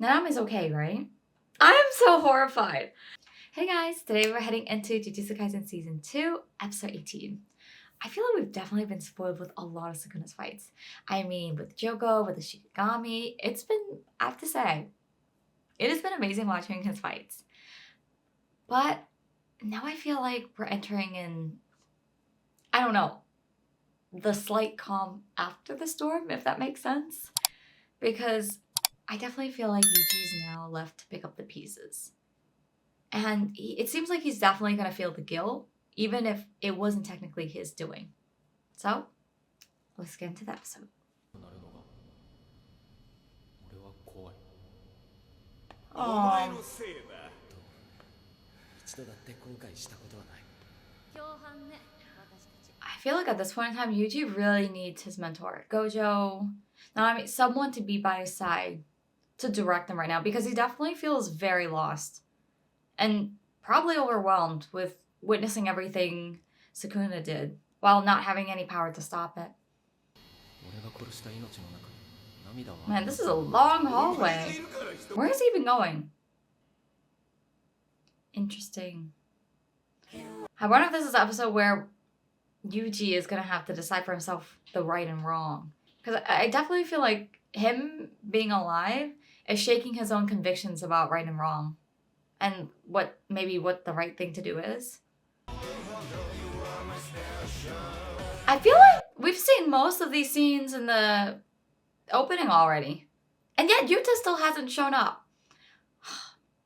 Nanami's okay, right? I'm so horrified. Hey guys, today we're heading into Jujutsu Kaisen Season 2, Episode 18. I feel like we've definitely been spoiled with a lot of Sukuna's fights. I mean, with Joko, with the Shikigami, I have to say, it has been amazing watching his fights. But now I feel like we're entering in, I don't know, the slight calm after the storm, if that makes sense. Because I definitely feel like Yuji's now left to pick up the pieces. And it seems like he's definitely going to feel the guilt, even if it wasn't technically his doing. So, let's get into the episode. Oh. I feel like at this point in time, Yuji really needs his mentor, Gojo, Nanami, someone to be by his side to direct him right now, because he definitely feels very lost and probably overwhelmed with witnessing everything Sukuna did while not having any power to stop it. Man, this is a long hallway. Where is he even going? Interesting. I wonder if this is the episode where Yuji is gonna have to decide for himself the right and wrong. Because I definitely feel like him being alive is shaking his own convictions about right and wrong. And what the right thing to do is. I feel like we've seen most of these scenes in the opening already. And yet Yuta still hasn't shown up.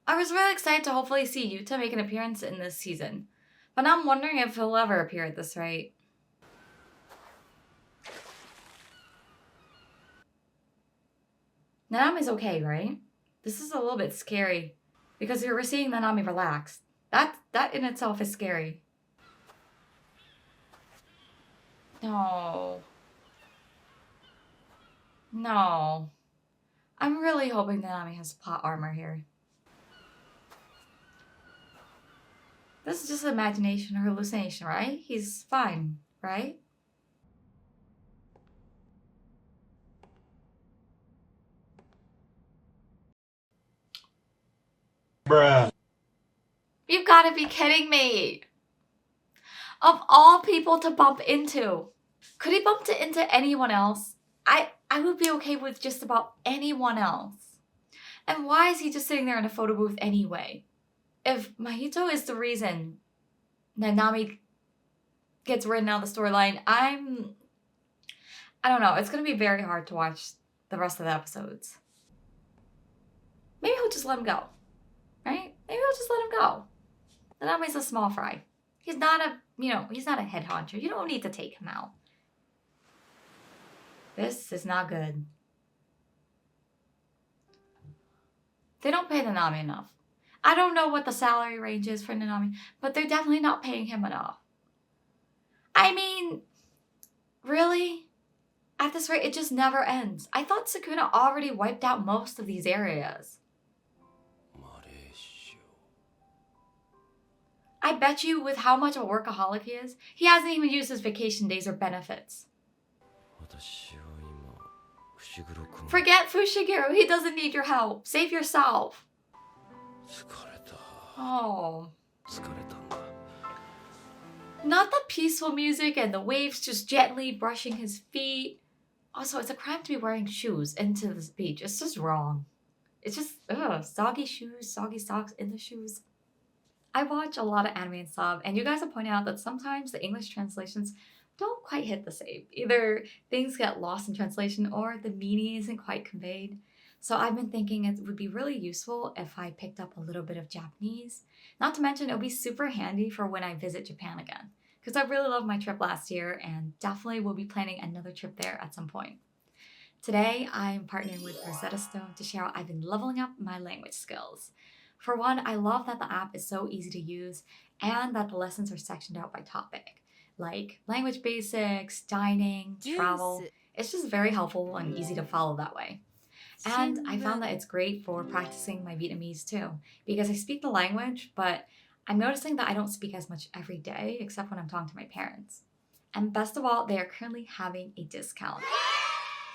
I was really excited to hopefully see Yuta make an appearance in this season. But now I'm wondering if he'll ever appear at this rate. Nanami's okay, right? This is a little bit scary. Because we're seeing Nanami relax. That in itself is scary. No. No. I'm really hoping Nanami has plot armor here. This is just imagination or hallucination, right? He's fine, right? Bruh. You've got to be kidding me. Of all people to bump into. Could he bump into anyone else? I would be okay with just about anyone else. And why is he just sitting there in a photo booth anyway? If Mahito is the reason Nanami gets written out of the storyline, I don't know. It's going to be very hard to watch the rest of the episodes. Maybe he'll just let him go. Right? Maybe he'll just let him go. Nanami's a small fry. He's not he's not a head honcho. You don't need to take him out. This is not good. They don't pay Nanami enough. I don't know what the salary range is for Nanami, but they're definitely not paying him enough. I mean, really? At this rate, it just never ends. I thought Sukuna already wiped out most of these areas. I bet you with how much of a workaholic he is, he hasn't even used his vacation days or benefits. Forget Fushiguro, he doesn't need your help. Save yourself. Oh. Not the peaceful music and the waves just gently brushing his feet. Also, it's a crime to be wearing shoes into this beach. It's just wrong. It's just, soggy shoes, soggy socks in the shoes. I watch a lot of anime and sub, and you guys have pointed out that sometimes the English translations don't quite hit the same. Either things get lost in translation or the meaning isn't quite conveyed. So I've been thinking it would be really useful if I picked up a little bit of Japanese. Not to mention it would be super handy for when I visit Japan again. Because I really loved my trip last year and definitely will be planning another trip there at some point. Today, I'm partnering with Rosetta Stone to share how I've been leveling up my language skills. For one, I love that the app is so easy to use and that the lessons are sectioned out by topic, like language basics, dining, travel. It's just very helpful and easy to follow that way. And I found that it's great for practicing my Vietnamese too, because I speak the language, but I'm noticing that I don't speak as much every day, except when I'm talking to my parents. And best of all, they are currently having a discount.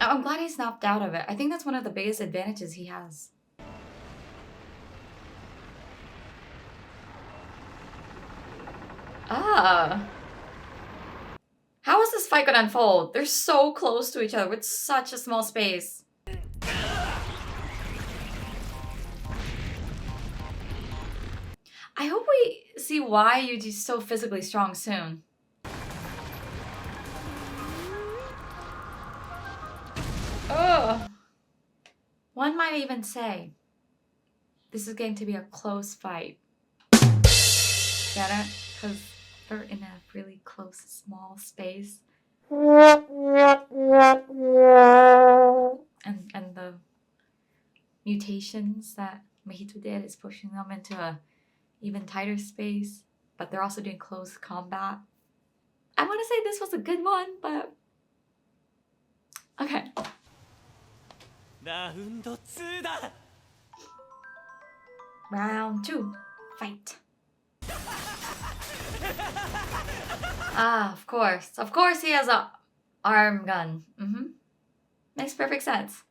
I'm glad he snapped out of it. I think that's one of the biggest advantages he has. Ah. How is this fight gonna unfold? They're so close to each other with such a small space. I hope we see why Yuji's so physically strong soon. Ugh. One might even say this is going to be a close fight. Get it? Because they're in a really close, small space. And the mutations that Mahito did is pushing them into a even tighter space, but they're also doing close combat. I want to say this was a good one, but okay. Round 2, fight. Ah, of course. Of course he has a arm gun. Makes perfect sense.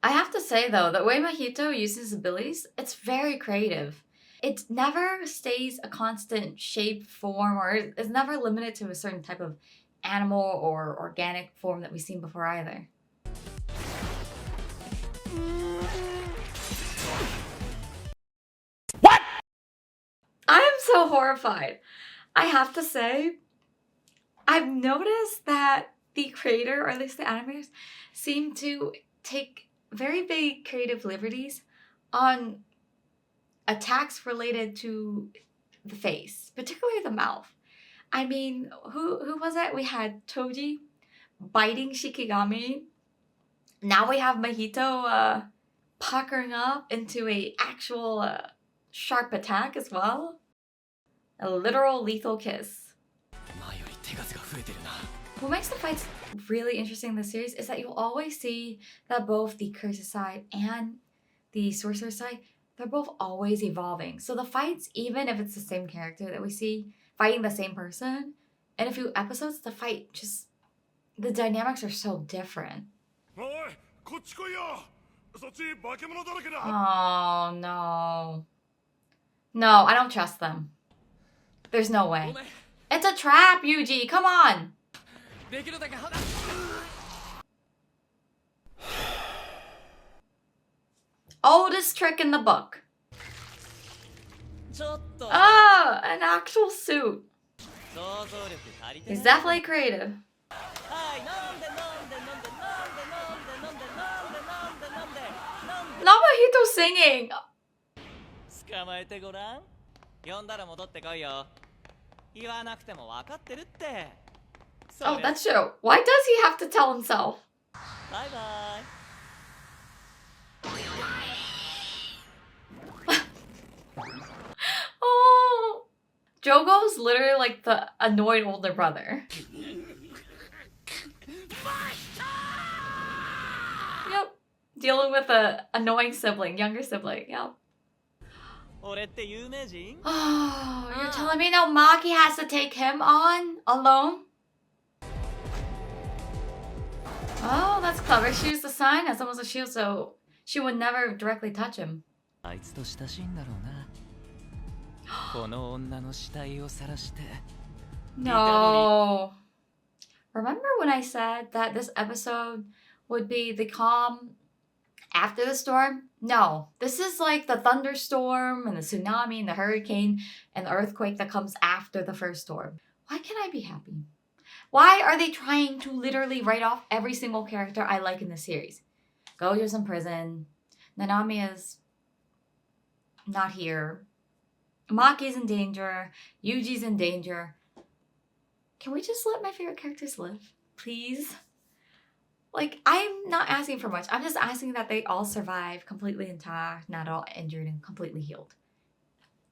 I have to say though, the way Mahito uses his abilities, it's very creative. It never stays a constant shape, form, or is never limited to a certain type of animal or organic form that we've seen before either. What? I am so horrified. I have to say, I've noticed that the creator, or at least the animators, seem to take very big creative liberties on attacks related to the face, particularly the mouth. I mean, who was it? We had Toji biting Shikigami. Now we have Mahito puckering up into a actual sharp attack as well. A literal lethal kiss. What makes the fights really interesting in this series is that you'll always see that both the Curse side and the Sorcerer side, they're both always evolving. So the fights, even if it's the same character that we see fighting the same person, in a few episodes, the fight just... the dynamics are so different. Oh, no. No, I don't trust them. There's no way. It's a trap, Yuji! Come on! Oldest trick in the book. Oh, an actual suit. He's definitely creative. Not Mahito singing. Oh, that's true. Why does he have to tell himself? Bye bye. Oh, Jogo's literally like the annoyed older brother. Yep, dealing with a annoying sibling, younger sibling. Yep. Oh, you're telling me now Maki has to take him on alone? Oh, that's clever. She used the sign as almost a shield, so she would never directly touch him. No. Remember when I said that this episode would be the calm after the storm? No. This is like the thunderstorm and the tsunami and the hurricane and the earthquake that comes after the first storm. Why can't I be happy? Why are they trying to literally write off every single character I like in the series? Gojo's in prison. Nanami is not here. Maki's in danger. Yuji's in danger. Can we just let my favorite characters live? Please? Like, I'm not asking for much. I'm just asking that they all survive completely intact, not all injured and completely healed.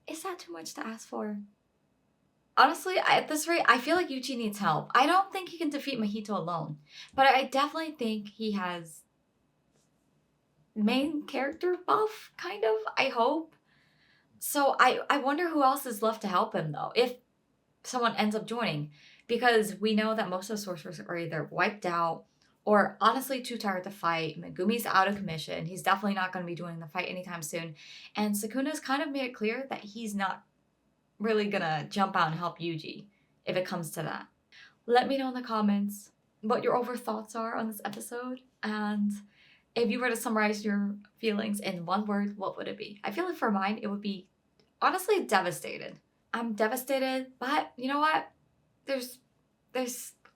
Is that too much to ask for? Honestly, at this rate, I feel like Yuji needs help. I don't think he can defeat Mahito alone. But I definitely think he has main character buff, kind of, I hope. So I wonder who else is left to help him, though, if someone ends up joining. because we know that most of the sorcerers are either wiped out or honestly too tired to fight. Megumi's out of commission. He's definitely not going to be doing the fight anytime soon. And Sukuna's kind of made it clear that he's not really going to jump out and help Yuji if it comes to that. Let me know in the comments what your overall thoughts are on this episode. And if you were to summarize your feelings in one word, what would it be? I feel like for mine, it would be honestly devastated. I'm devastated, but you know what? There's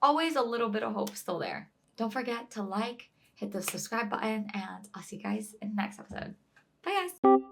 always a little bit of hope still there. Don't forget to like, hit the subscribe button, and I'll see you guys in the next episode. Bye guys!